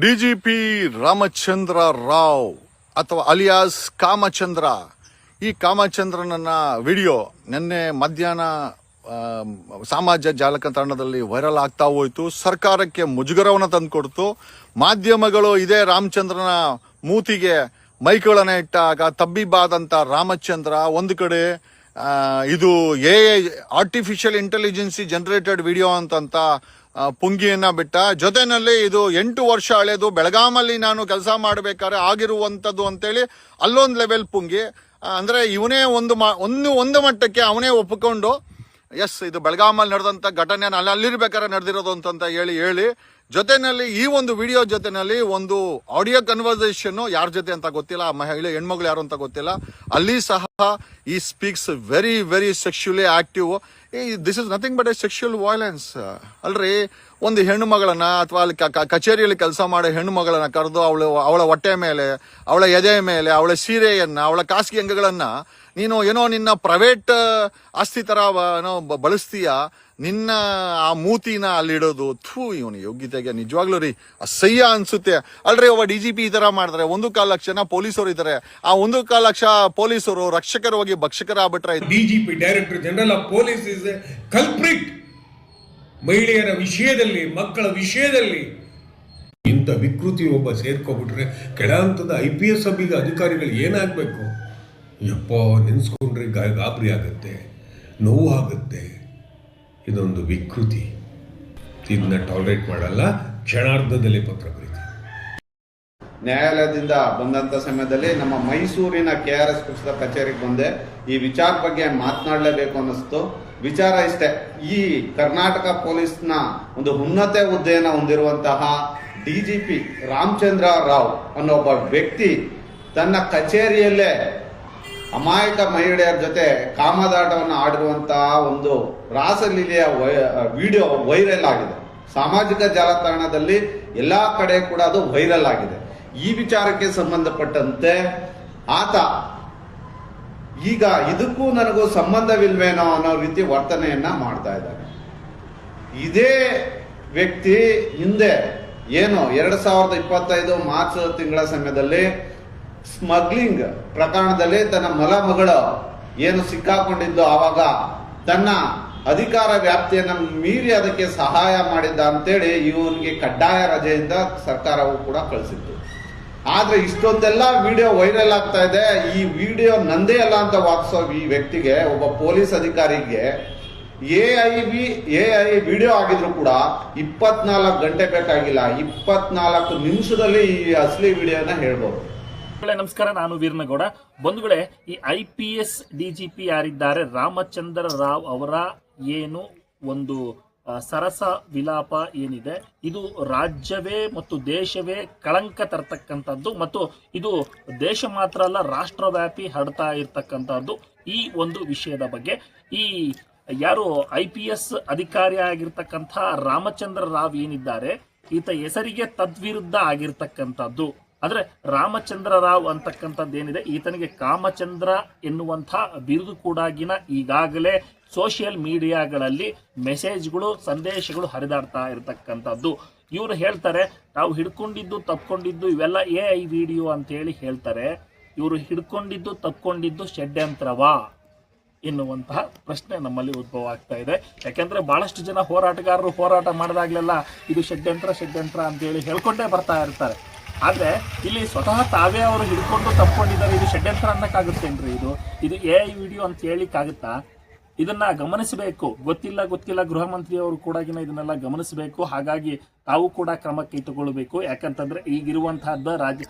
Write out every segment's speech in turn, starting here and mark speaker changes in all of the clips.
Speaker 1: DGP Ramachandra Rao ಅಥವಾ alias ಕಾಮಚಂದ್ರ. ಈ ಕಾಮಚಂದ್ರನನ್ನ video ನಿನ್ನೆ ಮಧ್ಯಾಹ್ನ ಸಮಾಜ ಜಾಲತಾಣದಲ್ಲಿ ವೈರಲ್ ಆಗ್ತಾ ಹೋಯಿತು. ಸರ್ಕಾರಕ್ಕೆ ಮುಜುಗರವನ್ನು ತಂದುಕೊಡ್ತು. ಮಾಧ್ಯಮಗಳು ಇದೇ ರಾಮಚಂದ್ರನ ಮೂತಿಗೆ ಮೈಕ್ಗಳನ್ನ ಇಟ್ಟಾಗ ತಬ್ಬಿಬಾದಂಥ ರಾಮಚಂದ್ರ ಒಂದು ಕಡೆ ಇದು ಆರ್ಟಿಫಿಷಿಯಲ್ ಇಂಟೆಲಿಜೆನ್ಸಿ ಜನರೇಟೆಡ್ ವಿಡಿಯೋ ಅಂತ ಪುಂಗಿಯನ್ನ ಬಿಟ್ಟ. ಜೊತೆನಲ್ಲಿ ಇದು 8 ವರ್ಷ ಹಳೆಯದು, ಬೆಳಗಾಮಲ್ಲಿ ನಾನು ಕೆಲಸ ಮಾಡಬೇಕಾದ್ರೆ ಆಗಿರುವಂಥದ್ದು ಅಂತೇಳಿ ಅಲ್ಲೊಂದು ಲೆವೆಲ್ ಪುಂಗಿ. ಅಂದರೆ ಇವನೇ ಒಂದು ಮಟ್ಟಕ್ಕೆ ಅವನೇ ಒಪ್ಪಿಕೊಂಡು ಎಸ್ ಇದು ಬೆಳಗಾಮಲ್ಲಿ ನಡೆದಂಥ ಘಟನೆ ಅಲ್ಲಿರ್ಬೇಕಾದ್ರೆ ನಡೆದಿರೋದು ಅಂತ ಹೇಳಿ ಜೊತೆನಲ್ಲಿ ಈ ಒಂದು ವಿಡಿಯೋ ಜೊತೆನಲ್ಲಿ ಒಂದು ಆಡಿಯೋ ಕನ್ವರ್ಸೇಷನ್ ಯಾರ ಜೊತೆ ಅಂತ ಗೊತ್ತಿಲ್ಲ, ಮಹಿಳೆ ಹೆಣ್ಮಗಳು ಯಾರು ಅಂತ ಗೊತ್ತಿಲ್ಲ. ಅಲ್ಲಿ ಸಹ ಈ speaks very very sexually active. This is nothing but A sexual violence ಅಲ್ರಿ. ಒಂದು ಹೆಣ್ಣು ಮಗಳನ್ನ ಅಥವಾ ಅಲ್ಲಿ ಕಚೇರಿಯಲ್ಲಿ ಕೆಲಸ ಮಾಡೋ ಹೆಣ್ಣು ಮಗಳನ್ನ ಕರೆದು ಅವಳ ಹೊಟ್ಟೆ ಮೇಲೆ, ಅವಳ ಎದೆ ಮೇಲೆ, ಅವಳ ಸೀರೆಯನ್ನ, ಅವಳ ಖಾಸಗಿ ಅಂಗಗಳನ್ನ ನೀನು ನಿನ್ನ ಪ್ರೈವೇಟ್ ಆಸ್ತಿ ತರ ಬಳಸ್ತೀಯ. ನಿನ್ನ ಆ ಮೂತಿನ ಅಲ್ಲಿಡೋದು ಇವನು ಯೋಗ್ಯತೆಗೆ ನಿಜವಾಗ್ಲೂ ರೀ ಅಸಹ್ಯ ಅನ್ಸುತ್ತೆ ಅಲ್ರಿ. ಒಬ್ಬ DGP ಈ ತರ ಮಾಡಿದ್ರೆ 1.25 ಲಕ್ಷ ಜನ ಪೊಲೀಸರು ಇದ್ದಾರೆ. ಆ 1.25 ಲಕ್ಷ ಪೊಲೀಸರು ರಕ್ಷಕರು ಹೋಗಿ ಭಕ್ಷಕರಾಗ್ಬಿಟ್ರೆ
Speaker 2: DGP director general of police is A culprit. ಮಹಿಳೆಯರ ವಿಷಯದಲ್ಲಿ, ಮಕ್ಕಳ ವಿಷಯದಲ್ಲಿ ಇಂಥ ವಿಕೃತಿ ಒಬ್ಬ ಸೇರ್ಕೊಬಿಟ್ರೆ ಕೆಳ ಹಂತದ IPS ಅಧಿಕಾರಿಗಳು ಏನಾಗಬೇಕು? ಯಪ್ಪ, ನೆನೆಸ್ಕೊಂಡ್ರೆ ಗಾಬರಿ ಆಗುತ್ತೆ, ನೋವು ಆಗುತ್ತೆ. ಇದೊಂದು ವಿಕೃತಿ, ಇದನ್ನ ಟಾಲರೇಟ್ ಮಾಡಲ್ಲ. ಕ್ಷಣಾರ್ಧದಲ್ಲಿ ಪತ್ರ ಬರೀತೀವಿ.
Speaker 3: ನ್ಯಾಯಾಲಯದಿಂದ ಬಂದಂತ ಸಮಯದಲ್ಲಿ ನಮ್ಮ ಮೈಸೂರಿನ KRS ಪಕ್ಷದ ಕಚೇರಿಗೆ ಬಂದೆ. ಈ ವಿಚಾರ ಬಗ್ಗೆ ಮಾತನಾಡಲೇಬೇಕು ಅನ್ನಿಸ್ತು. ವಿಚಾರ ಇಷ್ಟೇ, ಈ ಕರ್ನಾಟಕ ಪೊಲೀಸ್ನ ಒಂದು ಉನ್ನತ ಹುದ್ದೆಯನ್ನು ಹೊಂದಿರುವಂತಹ DGP ರಾಮಚಂದ್ರ ರಾವ್ ಅನ್ನೋ ಒಬ್ಬ ವ್ಯಕ್ತಿ ತನ್ನ ಕಚೇರಿಯಲ್ಲೇ ಅಮಾಯಕ ಮಹಿಳೆಯರ ಜೊತೆ ಕಾಮದಾಟವನ್ನು ಆಡಿರುವಂತಹ ಒಂದು ರಾಸಲೀಲೆಯ ವಿಡಿಯೋ ವೈರಲ್ ಆಗಿದೆ. ಸಾಮಾಜಿಕ ಜಾಲತಾಣದಲ್ಲಿ ಎಲ್ಲಾ ಕಡೆ ಕೂಡ ಅದು ವೈರಲ್ ಆಗಿದೆ. ಈ ವಿಚಾರಕ್ಕೆ ಸಂಬಂಧಪಟ್ಟಂತೆ ಆತ ಈಗ ಇದಕ್ಕೂ ನನಗೂ ಸಂಬಂಧವಿಲ್ವೇನೋ ಅನ್ನೋ ರೀತಿ ವರ್ತನೆಯನ್ನ ಮಾಡ್ತಾ ಇದ್ದಾರೆ. ಇದೇ ವ್ಯಕ್ತಿ ಹಿಂದೆ 2025 ಮಾರ್ಚ್ ತಿಂಗಳ ಸಮಯದಲ್ಲಿ ಸ್ಮಗ್ಲಿಂಗ್ ಪ್ರಕರಣದಲ್ಲಿ ತನ್ನ ಮಗಳು ಸಿಕ್ಕಾಕೊಂಡಿದ್ದು, ಆವಾಗ ತನ್ನ ಅಧಿಕಾರ ವ್ಯಾಪ್ತಿಯನ್ನು ಮೀರಿ ಅದಕ್ಕೆ ಸಹಾಯ ಮಾಡಿದ್ದ ಅಂತೇಳಿ ಇವನಿಗೆ ಕಡ್ಡಾಯ ರಜೆಯಿಂದ ಸರ್ಕಾರವು ಕೂಡ ಕಳಿಸಿತ್ತು. ಆದ್ರೆ ಇಷ್ಟೊಂದೆಲ್ಲ ವಿಡಿಯೋ ವೈರಲ್ ಆಗ್ತಾ ಇದೆ. ಈ ವಿಡಿಯೋ ನಂದೇ ಅಲ್ಲ ಅಂತ ವಾದಿಸೋ ಈ ವ್ಯಕ್ತಿಗೆ, ಒಬ್ಬ ಪೊಲೀಸ್ ಅಧಿಕಾರಿಗೆ AI ವಿಡಿಯೋ ಆಗಿದ್ರು ಕೂಡ 24 ಗಂಟೆ ಬೇಕಾಗಿಲ್ಲ, 24 ನಿಮಿಷದಲ್ಲಿ ಈ ಅಸಲಿ ವಿಡಿಯೋನ ಹೇಳ್ಬೋದು.
Speaker 4: ನಮಸ್ಕಾರ, ನಾನು ವೀರನಗೌಡ. ಬಂಧುಗಳೇ, ಈ IPS DGP ಯಾರಿದ್ದಾರೆ ರಾಮಚಂದ್ರ ರಾವ್ ಅವರ ಏನು ಒಂದು ಸರಸ ವಿಲಾಪ ಏನಿದೆ, ಇದು ರಾಜ್ಯವೇ ಮತ್ತು ದೇಶವೇ ಕಳಂಕ ತರ್ತಕ್ಕಂಥದ್ದು ಮತ್ತು ಇದು ದೇಶ ಮಾತ್ರ ಅಲ್ಲ ರಾಷ್ಟ್ರವ್ಯಾಪಿ ಹರಡ್ತಾ ಇರ್ತಕ್ಕಂಥದ್ದು. ಈ ಒಂದು ವಿಷಯದ ಬಗ್ಗೆ ಈ ಯಾರು IPS ಅಧಿಕಾರಿ ಆಗಿರ್ತಕ್ಕಂಥ ರಾಮಚಂದ್ರ ರಾವ್ ಏನಿದ್ದಾರೆ, ಈತ ಹೆಸರಿಗೆ ತದ್ವಿರುದ್ಧ ಆಗಿರ್ತಕ್ಕಂಥದ್ದು. ಅಂದ್ರೆ ರಾಮಚಂದ್ರ ರಾವ್ ಅಂತಕ್ಕಂಥದ್ದೇನಿದೆ, ಈತನಿಗೆ ಕಾಮಚಂದ್ರ ಎನ್ನುವಂಥ ಬಿರುದು ಕೂಡಾಗಿನ ಈಗಾಗಲೇ ಸೋಷಿಯಲ್ ಮೀಡಿಯಾಗಳಲ್ಲಿ ಮೆಸೇಜ್ಗಳು, ಸಂದೇಶಗಳು ಹರಿದಾಡ್ತಾ ಇರತಕ್ಕಂಥದ್ದು. ಇವರು ಹೇಳ್ತಾರೆ ನಾವು ಹಿಡ್ಕೊಂಡಿದ್ದು ತಪ್ಕೊಂಡಿದ್ದು ಇವೆಲ್ಲ AI ವಿಡಿಯೋ ಅಂತ ಹೇಳಿ ಹೇಳ್ತಾರೆ. ಇವರು ಹಿಡ್ಕೊಂಡಿದ್ದು ತಪ್ಕೊಂಡಿದ್ದು ಷಡ್ಯಂತ್ರವಾ ಎನ್ನುವಂತಹ ಪ್ರಶ್ನೆ ನಮ್ಮಲ್ಲಿ ಉದ್ಭವ ಆಗ್ತಾ ಇದೆ. ಯಾಕೆಂದ್ರೆ ಬಹಳಷ್ಟು ಜನ ಹೋರಾಟಗಾರರು ಹೋರಾಟ ಮಾಡಿದಾಗ್ಲೆಲ್ಲ ಇದು ಷಡ್ಯಂತ್ರ ಅಂತೇಳಿ ಹೇಳ್ಕೊಂಡೇ ಬರ್ತಾ ಇರ್ತಾರೆ. ಆದರೆ ಇಲ್ಲಿ ಸ್ವತಃ ತಾವೇ ಅವರು ಹಿಡ್ಕೊಂಡು ತಪ್ಕೊಂಡಿದ್ದಾರೆ. ಇದು ಷಡ್ಯಂತ್ರ ಅನ್ನಕ್ಕಾಗುತ್ತೇನ್ರಿ? ಇದು AI ವಿಡಿಯೋ ಅಂತ ಹೇಳಿಕ್ಕಾಗುತ್ತಾ? ಇದನ್ನ ಗಮನಿಸಬೇಕು. ಗೊತ್ತಿಲ್ಲ ಗೃಹ ಮಂತ್ರಿಯವರು ಕೂಡ ಇದನ್ನೆಲ್ಲ ಗಮನಿಸಬೇಕು. ಹಾಗಾಗಿ ತಾವು ಕೂಡ ಕ್ರಮ ಕೈಗೊಳ್ಳಬೇಕು. ಯಾಕಂತಂದ್ರೆ ಈಗಿರುವಂತಹದ್ದು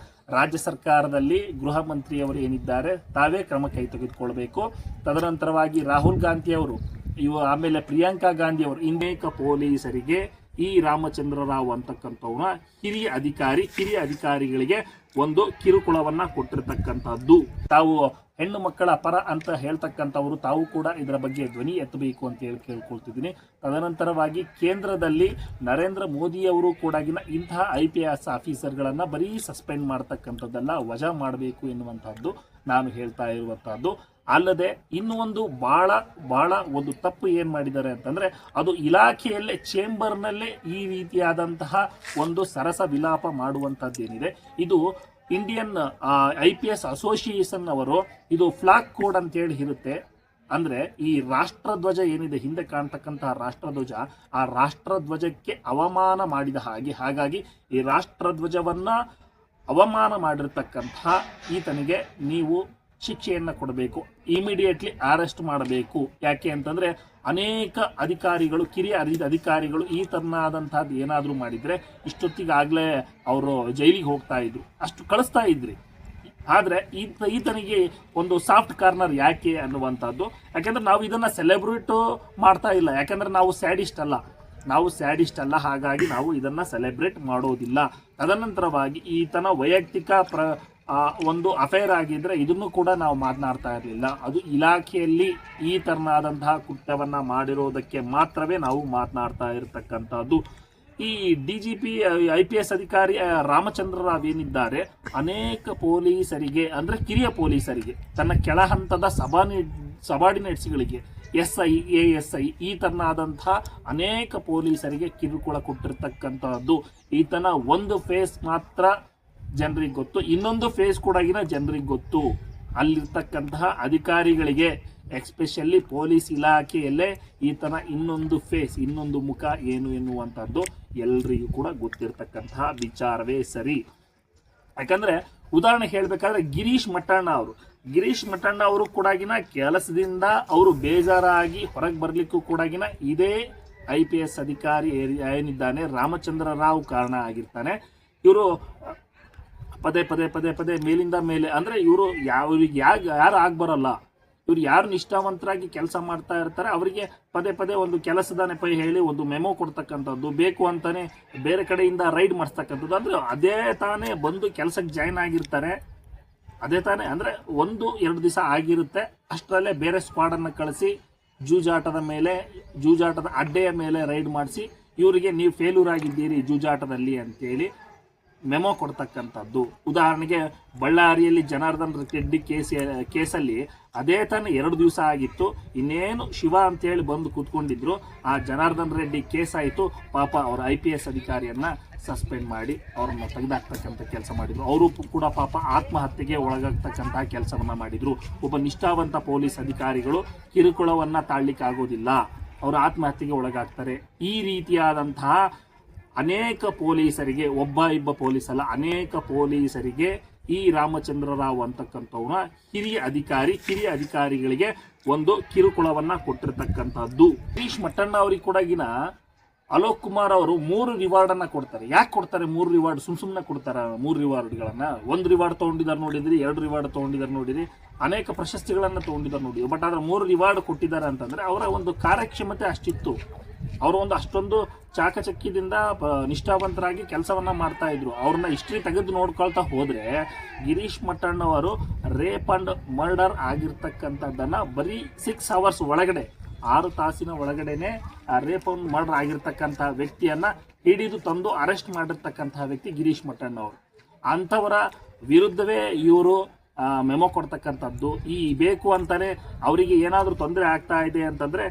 Speaker 4: ರಾಜ್ಯ ಸರ್ಕಾರದಲ್ಲಿ ಗೃಹ ಮಂತ್ರಿಯವರು ಏನಿದ್ದಾರೆ ತಾವೇ ಕ್ರಮ ಕೈ ತೆಗೆದುಕೊಳ್ಬೇಕು. ತದನಂತರವಾಗಿ ರಾಹುಲ್ ಗಾಂಧಿ ಅವರು, ಆಮೇಲೆ ಪ್ರಿಯಾಂಕಾ ಗಾಂಧಿ ಅವರು, ಅನೇಕ ಪೊಲೀಸರಿಗೆ ಈ ರಾಮಚಂದ್ರ ರಾವ್ ಅಂತಕ್ಕಂಥವ್ನ ಹಿರಿಯ ಅಧಿಕಾರಿಗಳಿಗೆ ಒಂದು ಕಿರುಕುಳವನ್ನ ಕೊಟ್ಟಿರ್ತಕ್ಕಂಥದ್ದು. ತಾವು ಹೆಣ್ಣು ಮಕ್ಕಳ ಪರ ಅಂತ ಹೇಳ್ತಕ್ಕಂಥವ್ರು ತಾವು ಕೂಡ ಇದರ ಬಗ್ಗೆ ಧ್ವನಿ ಎತ್ತಬೇಕು ಅಂತ ಹೇಳಿ ಕೇಳ್ಕೊಳ್ತಿದ್ದೀನಿ. ತದನಂತರವಾಗಿ ಕೇಂದ್ರದಲ್ಲಿ ನರೇಂದ್ರ ಮೋದಿಯವರು ಕೂಡ ಇಂತಹ IPS ಆಫೀಸರ್ಗಳನ್ನು ಬರೀ ಸಸ್ಪೆಂಡ್ ಮಾಡ್ತಕ್ಕಂಥದ್ದೆಲ್ಲ ವಜಾ ಮಾಡಬೇಕು ಎನ್ನುವಂಥದ್ದು ನಾನು ಹೇಳ್ತಾ ಇರುವಂತಹದ್ದು. ಅಲ್ಲದೆ ಇನ್ನು ಒಂದು ಬಹಳ ಒಂದು ತಪ್ಪು ಏನು ಮಾಡಿದ್ದಾರೆ ಅಂತಂದರೆ, ಅದು ಇಲಾಖೆಯಲ್ಲೇ ಚೇಂಬರ್ನಲ್ಲೇ ಈ ರೀತಿಯಾದಂತಹ ಒಂದು ಸರಸ ವಿಲಾಪ ಮಾಡುವಂಥದ್ದೇನಿದೆ, ಇದು ಇಂಡಿಯನ್ IPS ಅಸೋಸಿಯೇಷನ್ ಅವರು ಇದು ಫ್ಲಾಗ್ ಕೋಡ್ ಅಂತೇಳಿ ಇರುತ್ತೆ. ಅಂದರೆ ಈ ರಾಷ್ಟ್ರಧ್ವಜ ಏನಿದೆ, ಹಿಂದೆ ಕಾಣ್ತಕ್ಕಂತಹ ರಾಷ್ಟ್ರಧ್ವಜ, ಆ ರಾಷ್ಟ್ರಧ್ವಜಕ್ಕೆ ಅವಮಾನ ಮಾಡಿದ ಹಾಗಾಗಿ ಈ ರಾಷ್ಟ್ರಧ್ವಜವನ್ನು ಅವಮಾನ ಮಾಡಿರ್ತಕ್ಕಂತಹ ಈತನಿಗೆ ನೀವು ಶಿಕ್ಷೆಯನ್ನು ಕೊಡಬೇಕು, ಇಮಿಡಿಯೇಟ್ಲಿ ಅರೆಸ್ಟ್ ಮಾಡಬೇಕು. ಯಾಕೆ ಅಂತಂದರೆ ಅನೇಕ ಅಧಿಕಾರಿಗಳು, ಕಿರಿಯ ಅಧಿಕಾರಿಗಳು ಈ ತರನಾದಂಥದ್ದು ಏನಾದರೂ ಮಾಡಿದರೆ ಇಷ್ಟೊತ್ತಿಗಾಗಲೇ ಅವರು ಜೈಲಿಗೆ ಹೋಗ್ತಾ ಇದ್ರು, ಅಷ್ಟು ಕಳಿಸ್ತಾ ಇದ್ರಿ. ಆದರೆ ಈತನಿಗೆ ಒಂದು ಸಾಫ್ಟ್ ಕಾರ್ನರ್ ಯಾಕೆ ಅನ್ನುವಂಥದ್ದು, ಯಾಕೆಂದರೆ ನಾವು ಇದನ್ನು ಸೆಲೆಬ್ರೇಟು ಮಾಡ್ತಾ ಇಲ್ಲ, ಯಾಕೆಂದರೆ ನಾವು ಸ್ಯಾಡಿಸ್ಟ್ ಅಲ್ಲ, ಹಾಗಾಗಿ ನಾವು ಇದನ್ನು ಸೆಲೆಬ್ರೇಟ್ ಮಾಡೋದಿಲ್ಲ. ತದನಂತರವಾಗಿ ಈತನ ವೈಯಕ್ತಿಕ ಒಂದು ಅಫೇರ್ ಆಗಿದ್ದರೆ ಇದನ್ನು ಕೂಡ ನಾವು ಮಾತನಾಡ್ತಾ ಇರಲಿಲ್ಲ. ಅದು ಇಲಾಖೆಯಲ್ಲಿ ಈ ತರನಾದಂತಹ ಕೃತ್ಯವನ್ನು ಮಾಡಿರೋದಕ್ಕೆ ಮಾತ್ರವೇ ನಾವು ಮಾತನಾಡ್ತಾ ಇರತಕ್ಕಂಥದ್ದು. ಈ DGP IPS ಅಧಿಕಾರಿ ರಾಮಚಂದ್ರ ರಾವ್ ಏನಿದ್ದಾರೆ, ಅನೇಕ ಪೊಲೀಸರಿಗೆ ಅಂದರೆ ಕಿರಿಯ ಪೊಲೀಸರಿಗೆ, ತನ್ನ ಕೆಳ ಹಂತದ ಸಬಾರ್ಡಿನೇಟ್ಸ್ಗಳಿಗೆ, SI ASI ಈ ತರನಾದಂತಹ ಅನೇಕ ಪೊಲೀಸರಿಗೆ ಕಿರುಕುಳ ಕೊಟ್ಟಿರ್ತಕ್ಕಂಥದ್ದು. ಈತನ ಒಂದು ಫೇಸ್ ಮಾತ್ರ ಜನರಿಗೆ ಗೊತ್ತು, ಇನ್ನೊಂದು ಫೇಸ್ ಕೂಡ ಜನರಿಗೆ ಗೊತ್ತು. ಅಲ್ಲಿರ್ತಕ್ಕಂತಹ ಅಧಿಕಾರಿಗಳಿಗೆ, ಎಕ್ಸ್ಪೆಷಲಿ ಪೊಲೀಸ್ ಇಲಾಖೆಯಲ್ಲೇ ಈತನ ಇನ್ನೊಂದು ಫೇಸ್, ಇನ್ನೊಂದು ಮುಖ ಏನು ಎನ್ನುವಂಥದ್ದು ಎಲ್ರಿಗೂ ಕೂಡ ಗೊತ್ತಿರ್ತಕ್ಕಂತಹ ವಿಚಾರವೇ ಸರಿ. ಯಾಕಂದರೆ ಉದಾಹರಣೆ ಹೇಳಬೇಕಾದ್ರೆ ಗಿರೀಶ್ ಮಟ್ಟಣ್ಣ ಅವರು ಕೂಡ ಕೆಲಸದಿಂದ ಅವರು ಬೇಜಾರಾಗಿ ಹೊರಗೆ ಬರಲಿಕ್ಕೂ ಕೂಡ ಇದೇ IPS ಅಧಿಕಾರಿ ಏನಿದ್ದಾನೆ ರಾಮಚಂದ್ರ ರಾವ್ ಕಾರಣ ಆಗಿರ್ತಾನೆ. ಇವರು ಪದೇ ಮೇಲಿಂದ ಮೇಲೆ ಅಂದರೆ ಇವರು ಯಾರು ಆಗ್ಬರಲ್ಲ, ಇವ್ರು ಯಾರು ನಿಷ್ಠಾವಂತರಾಗಿ ಕೆಲಸ ಮಾಡ್ತಾ ಇರ್ತಾರೆ ಅವರಿಗೆ ಪದೇ ಒಂದು ಕೆಲಸದ ನೆಪ ಹೇಳಿ ಒಂದು ಮೆಮೊ ಕೊಡ್ತಕ್ಕಂಥದ್ದು, ಬೇಕು ಅಂತಾನೆ ಬೇರೆ ಕಡೆಯಿಂದ ರೈಡ್ ಮಾಡಿಸ್ತಕ್ಕಂಥದ್ದು. ಅಂದರೆ ಅದೇ ತಾನೇ ಬಂದು ಕೆಲಸಕ್ಕೆ ಜಾಯ್ನ್ ಆಗಿರ್ತಾರೆ, ಅದೇ ತಾನೇ ಅಂದರೆ 1-2 ದಿವಸ ಆಗಿರುತ್ತೆ, ಅಷ್ಟರಲ್ಲೇ ಬೇರೆ ಸ್ಕ್ವಾಡನ್ನು ಕಳಿಸಿ ಜೂಜಾಟದ ಅಡ್ಡೆಯ ಮೇಲೆ ರೈಡ್ ಮಾಡಿಸಿ ಇವರಿಗೆ ನೀವು ಫೇಲ್ಯೂರ್ ಆಗಿದ್ದೀರಿ ಜೂಜಾಟದಲ್ಲಿ ಅಂತೇಳಿ ಮೆಮೊ ಕೊಡ್ತಕ್ಕಂಥದ್ದು. ಉದಾಹರಣೆಗೆ ಬಳ್ಳಾರಿಯಲ್ಲಿ ಜನಾರ್ದನ್ ರೆಡ್ಡಿ ಕೇಸಲ್ಲಿ ಅದೇ ತಾನೇ 2 ದಿವಸ ಆಗಿತ್ತು, ಇನ್ನೇನು ಶಿವ ಅಂತೇಳಿ ಬಂದು ಕೂತ್ಕೊಂಡಿದ್ರು, ಆ ಜನಾರ್ದನ್ ರೆಡ್ಡಿ ಕೇಸ್ ಆಯಿತು, ಪಾಪ ಅವರ IPS ಅಧಿಕಾರಿಯನ್ನು ಸಸ್ಪೆಂಡ್ ಮಾಡಿ ಅವ್ರನ್ನ ತೆಗೆದಾಕ್ತಕ್ಕಂಥ ಕೆಲಸ ಮಾಡಿದರು. ಅವರು ಕೂಡ ಪಾಪ ಆತ್ಮಹತ್ಯೆಗೆ ಒಳಗಾಗ್ತಕ್ಕಂಥ ಕೆಲಸವನ್ನು ಮಾಡಿದರು. ಒಬ್ಬ ನಿಷ್ಠಾವಂತ ಪೊಲೀಸ್ ಅಧಿಕಾರಿಗಳು ಕಿರುಕುಳವನ್ನು ತಾಳ್ಲಿಕ್ಕಾಗೋದಿಲ್ಲ, ಅವರು ಆತ್ಮಹತ್ಯೆಗೆ ಒಳಗಾಗ್ತಾರೆ. ಈ ರೀತಿಯಾದಂತಹ ಅನೇಕ ಪೊಲೀಸರಿಗೆ, ಒಬ್ಬ ಪೊಲೀಸ್ ಅಲ್ಲ, ಅನೇಕ ಪೊಲೀಸರಿಗೆ ಈ ರಾಮಚಂದ್ರ ರಾವ್ ಅಂತಕ್ಕಂಥವ್ನ ಕಿರಿಯ ಅಧಿಕಾರಿಗಳಿಗೆ ಒಂದು ಕಿರುಕುಳವನ್ನು ಕೊಟ್ಟಿರ್ತಕ್ಕಂಥದ್ದು. ಗಿರೀಶ್ ಮಟ್ಟಣ್ಣ ಅವ್ರಿಗೆ ಕೂಡ ಅಲೋಕ್ ಕುಮಾರ್ ಅವರು 3 ರಿವಾರ್ಡನ್ನು ಕೊಡ್ತಾರೆ. ಯಾಕೆ ಕೊಡ್ತಾರೆ 3 ರಿವಾರ್ಡ್? ಸುಮ್ಮನೆ ಕೊಡ್ತಾರೆ 3 ರಿವಾರ್ಡ್ಗಳನ್ನು. 1 ರಿವಾರ್ಡ್ ತೊಗೊಂಡಿದ್ದಾರೆ ನೋಡಿದ್ರಿ, 2 ರಿವಾರ್ಡ್ ತೊಗೊಂಡಿದ್ದಾರೆ ನೋಡಿರಿ, ಅನೇಕ ಪ್ರಶಸ್ತಿಗಳನ್ನು ತೊಗೊಂಡಿದ್ದಾರೆ ನೋಡಿ. ಬಟ್ ಆದರೆ 3 ರಿವಾರ್ಡ್ ಕೊಟ್ಟಿದ್ದಾರೆ ಅಂತಂದರೆ ಅವರ ಒಂದು ಕಾರ್ಯಕ್ಷಮತೆ ಅಷ್ಟಿತ್ತು, ಅವರು ಒಂದು ಅಷ್ಟೊಂದು ಚಾಕಚಕ್ಯದಿಂದ ನಿಷ್ಠಾವಂತರಾಗಿ ಕೆಲಸವನ್ನು ಮಾಡ್ತಾ ಇದ್ರು. ಅವ್ರನ್ನ ಹಿಸ್ಟ್ರಿ ತೆಗೆದು ನೋಡ್ಕೊಳ್ತಾ ಹೋದರೆ ಗಿರೀಶ್ ಮಟ್ಟಣ್ಣವರು ರೇಪ್ ಅಂಡ್ ಮರ್ಡರ್ ಆಗಿರ್ತಕ್ಕಂಥದ್ದನ್ನು ಬರೀ 6 ಅವರ್ಸ್ ಒಳಗಡೆ, 6 ತಾಸಿನ ಒಳಗಡೆನೆ ರೇಪ್ ಅಂಡ್ ಮರ್ಡರ್ ಆಗಿರ್ತಕ್ಕಂಥ ವ್ಯಕ್ತಿಯನ್ನು ಹಿಡಿದು ತಂದು ಅರೆಸ್ಟ್ ಮಾಡಿರ್ತಕ್ಕಂತಹ ವ್ಯಕ್ತಿ ಗಿರೀಶ್ ಮಟ್ಟಣ್ಣವರು. ಅಂಥವರ ವಿರುದ್ಧವೇ ಇವರು ಮೆಮೊ ಕೊಡ್ತಕ್ಕಂಥದ್ದು. ಈ ಬೇಕು ಅಂತಾನೆ ಅವರಿಗೆ ಏನಾದರೂ ತೊಂದರೆ ಆಗ್ತಾ ಇದೆ ಅಂತಂದರೆ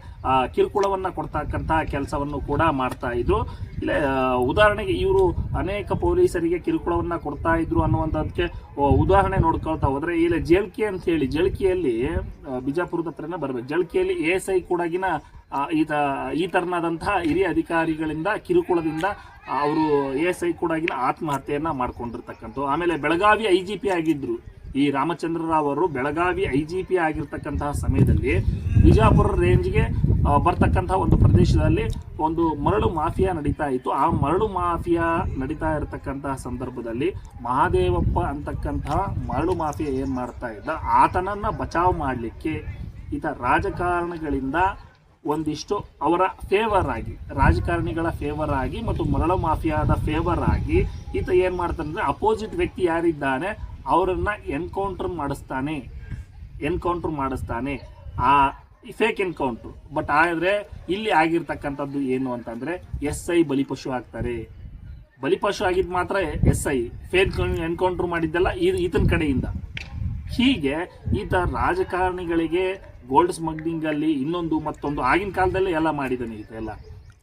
Speaker 4: ಕಿರುಕುಳವನ್ನು ಕೊಡ್ತಕ್ಕಂಥ ಕೆಲಸವನ್ನು ಕೂಡ ಮಾಡ್ತಾ ಇದ್ರು. ಇಲ್ಲ ಉದಾಹರಣೆಗೆ ಇವರು ಅನೇಕ ಪೊಲೀಸರಿಗೆ ಕಿರುಕುಳವನ್ನು ಕೊಡ್ತಾ ಇದ್ರು ಅನ್ನುವಂಥದ್ದಕ್ಕೆ ಉದಾಹರಣೆ ನೋಡ್ಕೊಳ್ತಾ ಹೋದರೆ, ಇಲ್ಲಿ ಜಳ್ಕಿ ಅಂತ ಹೇಳಿ, ಜಳ್ಕಿಯಲ್ಲಿ ಬಿಜಾಪುರದ ಹತ್ರನೇ ಬರಬೇಕು, ಜಳ್ಕಿಯಲ್ಲಿ ASI ಕೂಡ ಈ ಥರನಾದಂತಹ ಹಿರಿಯ ಅಧಿಕಾರಿಗಳಿಂದ ಕಿರುಕುಳದಿಂದ ಅವರು ASI ಕೂಡ ಆತ್ಮಹತ್ಯೆಯನ್ನು ಮಾಡ್ಕೊಂಡಿರ್ತಕ್ಕಂಥದ್ದು. ಆಮೇಲೆ ಬೆಳಗಾವಿ IGP ಆಗಿದ್ದರು ಈ ರಾಮಚಂದ್ರ ರಾವ್ ಅವರು. ಬೆಳಗಾವಿ IGP ಆಗಿರ್ತಕ್ಕಂತಹ ಸಮಯದಲ್ಲಿ ಬಿಜಾಪುರ ರೇಂಜ್ಗೆ ಬರ್ತಕ್ಕಂಥ ಒಂದು ಪ್ರದೇಶದಲ್ಲಿ ಒಂದು ಮರಳು ಮಾಫಿಯಾ ನಡೀತಾ ಇತ್ತು. ಆ ಮರಳು ಮಾಫಿಯಾ ನಡೀತಾ ಇರತಕ್ಕಂತಹ ಸಂದರ್ಭದಲ್ಲಿ ಮಹಾದೇವಪ್ಪ ಅಂತಕ್ಕಂತಹ ಮರಳು ಮಾಫಿಯಾ ಏನು ಮಾಡ್ತಾ ಇದ್ದ, ಆತನನ್ನು ಬಚಾವ್ ಮಾಡಲಿಕ್ಕೆ ಈತ ರಾಜಕಾರಣಿಗಳಿಂದ ಒಂದಿಷ್ಟು ಅವರ ಫೇವರ್ ಆಗಿ, ರಾಜಕಾರಣಿಗಳ ಫೇವರ್ ಆಗಿ ಮತ್ತು ಮರಳು ಮಾಫಿಯಾದ ಫೇವರ್ ಆಗಿ ಈತ ಏನು ಮಾಡ್ತಾನೆ ಅಂದರೆ ಅಪೋಸಿಟ್ ವ್ಯಕ್ತಿ ಯಾರಿದ್ದಾನೆ ಅವರನ್ನು ಎನ್ಕೌಂಟರ್ ಮಾಡಿಸ್ತಾನೆ, ಆ ಫೇಕ್ ಎನ್ಕೌಂಟ್ರು. ಬಟ್ ಆದರೆ ಇಲ್ಲಿ ಆಗಿರ್ತಕ್ಕಂಥದ್ದು ಏನು ಅಂತಂದರೆ SI ಬಲಿಪಶು ಆಗ್ತಾರೆ. ಬಲಿಪಶು ಆಗಿದ್ದು ಮಾತ್ರ SI, ಫೇಕ್ ಎನ್ಕೌಂಟ್ರ್ ಮಾಡಿದ್ದೆಲ್ಲ ಈತನ ಕಡೆಯಿಂದ. ಹೀಗೆ ಈತ ರಾಜಕಾರಣಿಗಳಿಗೆ ಗೋಲ್ಡ್ ಸ್ಮಗ್ಲಿಂಗ್ ಅಲ್ಲಿ ಇನ್ನೊಂದು ಮತ್ತೊಂದು ಆಗಿನ ಕಾಲದಲ್ಲೇ ಎಲ್ಲ ಮಾಡಿದ್ದಾನೆ ಈತ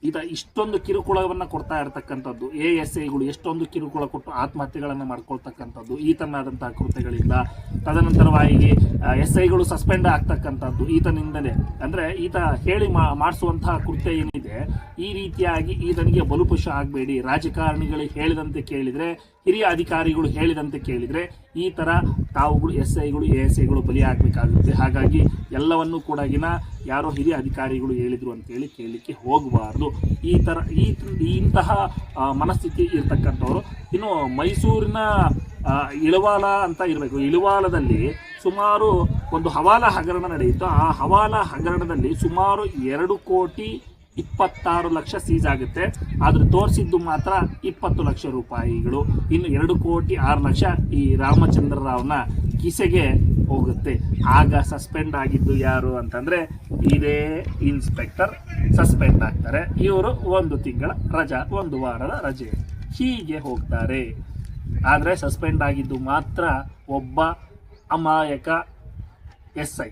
Speaker 4: ಈತ ಇಷ್ಟೊಂದು ಕಿರುಕುಳವನ್ನು ಕೊಡ್ತಾ ಇರತಕ್ಕಂಥದ್ದು. ASIಗಳು ಎಷ್ಟೊಂದು ಕಿರುಕುಳ ಕೊಟ್ಟು ಆತ್ಮಹತ್ಯೆಗಳನ್ನು ಮಾಡ್ಕೊಳ್ತಕ್ಕಂಥದ್ದು ಈತನಾದಂತಹ ಕೃತ್ಯಗಳಿಂದ. ತದನಂತರವಾಗಿ SIಗಳು ಸಸ್ಪೆಂಡ್ ಆಗ್ತಕ್ಕಂಥದ್ದು ಈತನಿಂದಲೇ. ಅಂದರೆ ಈತ ಹೇಳಿ ಮಾಡಿಸುವಂತಹ ಕೃತ್ಯ ಏನಿದೆ, ಈ ರೀತಿಯಾಗಿ ಈತನಿಗೆ ಬಲುಪುಷ ಆಗಬೇಡಿ, ರಾಜಕಾರಣಿಗಳಿಗೆ ಹೇಳಿದಂತೆ ಕೇಳಿದರೆ, ಹಿರಿಯ ಅಧಿಕಾರಿಗಳು ಹೇಳಿದಂತೆ ಕೇಳಿದರೆ ಈ ಥರ ತಾವುಗಳು SIಗಳು ASIಗಳು ಬಲಿಯಾಗಬೇಕಾಗುತ್ತೆ. ಹಾಗಾಗಿ ಎಲ್ಲವನ್ನೂ ಕೂಡ ಯಾರೋ ಹಿರಿಯ ಅಧಿಕಾರಿಗಳು ಹೇಳಿದ್ರು ಅಂತೇಳಿ ಕೇಳಲಿಕ್ಕೆ ಹೋಗಬಾರ್ದು. ಇಂತಹ ಮನಸ್ಥಿತಿ ಇರ್ತಕ್ಕಂಥವ್ರು. ಇನ್ನು ಮೈಸೂರಿನ ಇಳವಾಲ ಅಂತ ಇರಬೇಕು. ಇಳವಾಲದಲ್ಲಿ ಸುಮಾರು ಒಂದು ಹವಾಲಾ ಹಗರಣ ನಡೆಯಿತು. ಆ ಹವಾಲಾ ಹಗರಣದಲ್ಲಿ ಸುಮಾರು 2,26,00,000 ಸೀಸ್ ಆಗುತ್ತೆ. ಆದರೆ ತೋರಿಸಿದ್ದು ಮಾತ್ರ 20 ಲಕ್ಷ ರೂಪಾಯಿಗಳು. ಇನ್ನು 2,06,00,000 ಈ ರಾಮಚಂದ್ರ ರಾವ್ನ ಕಿಸೆಗೆ ಹೋಗುತ್ತೆ. ಆಗ ಸಸ್ಪೆಂಡ್ ಆಗಿದ್ದು ಯಾರು ಅಂತಂದ್ರೆ ಇದೇ ಇನ್ಸ್ಪೆಕ್ಟರ್ ಸಸ್ಪೆಂಡ್ ಆಗ್ತಾರೆ. ಇವರು 1 ತಿಂಗಳ ರಜಾ, 1 ವಾರದ ರಜೆ ಹೀಗೆ ಹೋಗ್ತಾರೆ. ಆದರೆ ಸಸ್ಪೆಂಡ್ ಆಗಿದ್ದು ಮಾತ್ರ ಒಬ್ಬ ಅಮಾಯಕ SI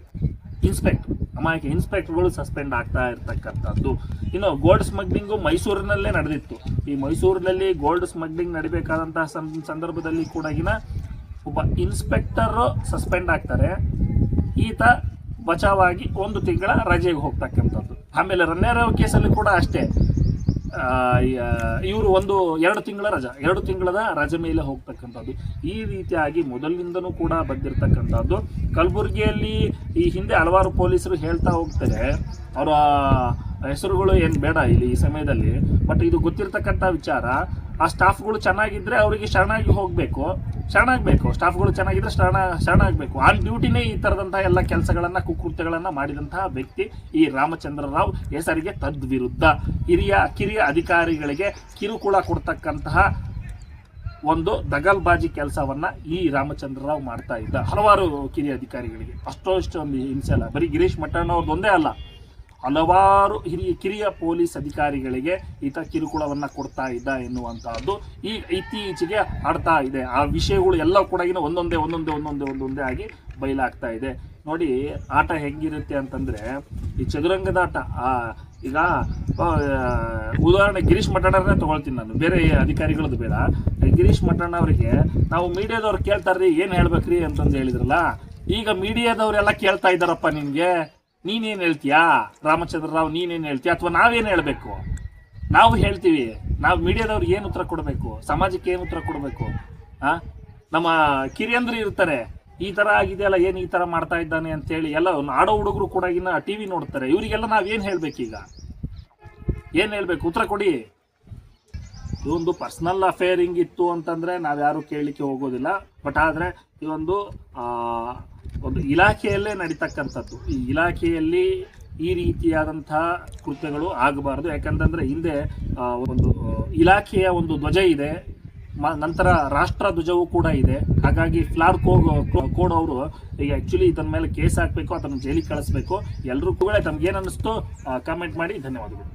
Speaker 4: ಅಮಾಯಕ ಇನ್ಸ್ಪೆಕ್ಟರ್ಗಳು ಸಸ್ಪೆಂಡ್ ಆಗ್ತಾ ಇರ್ತಕ್ಕಂಥದ್ದು. ಇನ್ನು ಗೋಲ್ಡ್ ಸ್ಮಗ್ಲಿಂಗು ಮೈಸೂರಿನಲ್ಲೇ ನಡೆದಿತ್ತು. ಈ ಮೈಸೂರಿನಲ್ಲಿ ಗೋಲ್ಡ್ ಸ್ಮಗ್ಲಿಂಗ್ ನಡಿಬೇಕಾದಂತಹ ಸಂದರ್ಭದಲ್ಲಿ ಕೂಡ ಒಬ್ಬ ಇನ್ಸ್ಪೆಕ್ಟರ್ ಸಸ್ಪೆಂಡ್ ಆಗ್ತಾರೆ. ಈತ ಬಚಾವಾಗಿ 1 ತಿಂಗಳ ರಜೆಗೆ ಹೋಗ್ತಕ್ಕಂಥದ್ದು. ಆಮೇಲೆ ರನ್ನೇರಾವ್ ಕೇಸಲ್ಲಿ ಕೂಡ ಅಷ್ಟೇ, ಇವರು 2 ತಿಂಗಳ ರಜಾ, 2 ತಿಂಗಳದ ರಜೆ ಮೇಲೆ ಹೋಗ್ತಕ್ಕಂಥದ್ದು. ಈ ರೀತಿಯಾಗಿ ಮೊದಲಿನಿಂದನೂ ಕೂಡ ಬಂದಿರತಕ್ಕಂಥದ್ದು. ಕಲಬುರಗಿಯಲ್ಲಿ ಈ ಹಿಂದೆ ಹಲವಾರು ಪೊಲೀಸರು ಹೇಳ್ತಾ ಹೋಗ್ತಾರೆ, ಅವರ ಹೆಸರುಗಳು ಏನು ಬೇಡ ಇಲ್ಲಿ ಈ ಸಮಯದಲ್ಲಿ, ಬಟ್ ಇದು ಗೊತ್ತಿರ್ತಕ್ಕಂಥ ವಿಚಾರ. ಆ ಸ್ಟಾಫ್ಗಳು ಚೆನ್ನಾಗಿದ್ದರೆ ಅವರಿಗೆ ಶರಣಾಗಬೇಕು. ಸ್ಟಾಫ್ಗಳು ಚೆನ್ನಾಗಿದ್ದರೆ ಶರಣಾಗಬೇಕು. ಆನ್ ಡ್ಯೂಟಿನೇ ಈ ಥರದಂತಹ ಎಲ್ಲ ಕೆಲಸಗಳನ್ನು, ಕುಕೃತ್ಯಗಳನ್ನು ಮಾಡಿದಂತಹ ವ್ಯಕ್ತಿ ಈ ರಾಮಚಂದ್ರ ರಾವ್. ಹೆಸರಿಗೆ ತದ್ವಿರುದ್ಧ ಕಿರಿಯ ಅಧಿಕಾರಿಗಳಿಗೆ ಕಿರುಕುಳ ಕೊಡ್ತಕ್ಕಂತಹ ಒಂದು ದಗಲ್ಬಾಜಿ ಕೆಲಸವನ್ನ ಈ ರಾಮಚಂದ್ರ ರಾವ್ ಮಾಡ್ತಾ ಇದ್ದ. ಹಲವಾರು ಕಿರಿಯ ಅಧಿಕಾರಿಗಳಿಗೆ ಅಷ್ಟೊಂದು ಹಿಂಸೆ ಅಲ್ಲ, ಬರೀ ಗಿರೀಶ್ ಮಟ್ಟಣ್ಣ ಅವ್ರದ್ದೊಂದೇ ಅಲ್ಲ, ಹಲವಾರು ಕಿರಿಯ ಪೊಲೀಸ್ ಅಧಿಕಾರಿಗಳಿಗೆ ಈತ ಕಿರುಕುಳವನ್ನು ಕೊಡ್ತಾ ಇದ್ದ ಎನ್ನುವಂತಹದ್ದು ಈ ಇತ್ತೀಚೆಗೆ ಆಡ್ತಾ ಇದೆ. ಆ ವಿಷಯಗಳು ಎಲ್ಲ ಕೂಡ ಒಂದೊಂದೇ ಆಗಿ ಬಯಲಾಗ್ತಾ ಇದೆ. ನೋಡಿ ಆಟ ಹೆಂಗಿರುತ್ತೆ ಅಂತಂದ್ರೆ, ಈ ಚದುರಂಗದ ಆಟ. ಈಗ ಉದಾಹರಣೆ ಗಿರೀಶ್ ಮಟ್ಟಣ್ಣರನ್ನೇ ತಗೊಳ್ತೀನಿ ನಾನು, ಬೇರೆ ಅಧಿಕಾರಿಗಳದ್ದು ಬೇಡ. ಗಿರೀಶ್ ಮಟ್ಟಣ್ಣ ಅವರಿಗೆ ನಾವು ಮೀಡಿಯಾದವ್ರು ಕೇಳ್ತಾರ್ರಿ ಏನು ಹೇಳ್ಬೇಕ್ರಿ ಅಂತಂದು ಹೇಳಿದ್ರಲ್ಲ, ಈಗ ಮೀಡಿಯಾದವರೆಲ್ಲ ಕೇಳ್ತಾ ಇದ್ದಾರಪ್ಪ, ನೀನೇನು ಹೇಳ್ತೀಯಾ ರಾಮಚಂದ್ರ ರಾವ್, ನೀನೇನು ಹೇಳ್ತೀಯಾ, ಅಥವಾ ನಾವೇನು ಹೇಳಬೇಕು? ನಾವು ಹೇಳ್ತೀವಿ, ನಾವು ಮೀಡಿಯಾದವ್ರಿಗೆ ಏನು ಉತ್ತರ ಕೊಡಬೇಕು, ಸಮಾಜಕ್ಕೆ ಏನು ಉತ್ತರ ಕೊಡಬೇಕು? ನಮ್ಮ ಕಿರಿಯಂದ್ರು ಇರ್ತಾರೆ, ಈ ಥರ ಆಗಿದೆಯಲ್ಲ, ಏನು ಈ ಥರ ಮಾಡ್ತಾ ಇದ್ದಾನೆ ಅಂತೇಳಿ ಎಲ್ಲ ಆಡೋ ಹುಡುಗರು ಕೂಡ TV ನೋಡ್ತಾರೆ. ಇವರಿಗೆಲ್ಲ ನಾವೇನು ಹೇಳಬೇಕೀಗ? ಏನು ಹೇಳಬೇಕು? ಉತ್ತರ ಕೊಡಿ. ಇದೊಂದು ಪರ್ಸನಲ್ ಅಫೇರ್ ಹಿಂಗಿತ್ತು ಅಂತಂದರೆ ನಾವು ಯಾರು ಕೇಳಲಿಕ್ಕೆ ಹೋಗೋದಿಲ್ಲ. ಬಟ್ ಆದರೆ ಇದೊಂದು ಒಂದು ಇಲಾಖೆಯಲ್ಲೇ ನಡೀತಕ್ಕಂಥದ್ದು. ಈ ಇಲಾಖೆಯಲ್ಲಿ ಈ ರೀತಿಯಾದಂತಹ ಕೃತ್ಯಗಳು ಆಗಬಾರ್ದು. ಯಾಕಂತಂದರೆ ಹಿಂದೆ ಒಂದು ಇಲಾಖೆಯ ಒಂದು ಧ್ವಜ ಇದೆ, ನಂತರ ರಾಷ್ಟ್ರ ಧ್ವಜವೂ ಕೂಡ ಇದೆ. ಹಾಗಾಗಿ ಫ್ಲಾಗ್ ಕೋಡ್ ಅವರು ಈಗ ಆ್ಯಕ್ಚುಲಿ ಇದನ್ನ ಮೇಲೆ ಕೇಸ್ ಹಾಕಬೇಕು, ಅದನ್ನು ಜೈಲಿಗೆ ಕಳಿಸ್ಬೇಕು. ಎಲ್ಲರೂ ಕೂಡ ತಮ್ಗೇನು ಅನ್ನಿಸ್ತು ಕಾಮೆಂಟ್ ಮಾಡಿ. ಧನ್ಯವಾದಗಳು.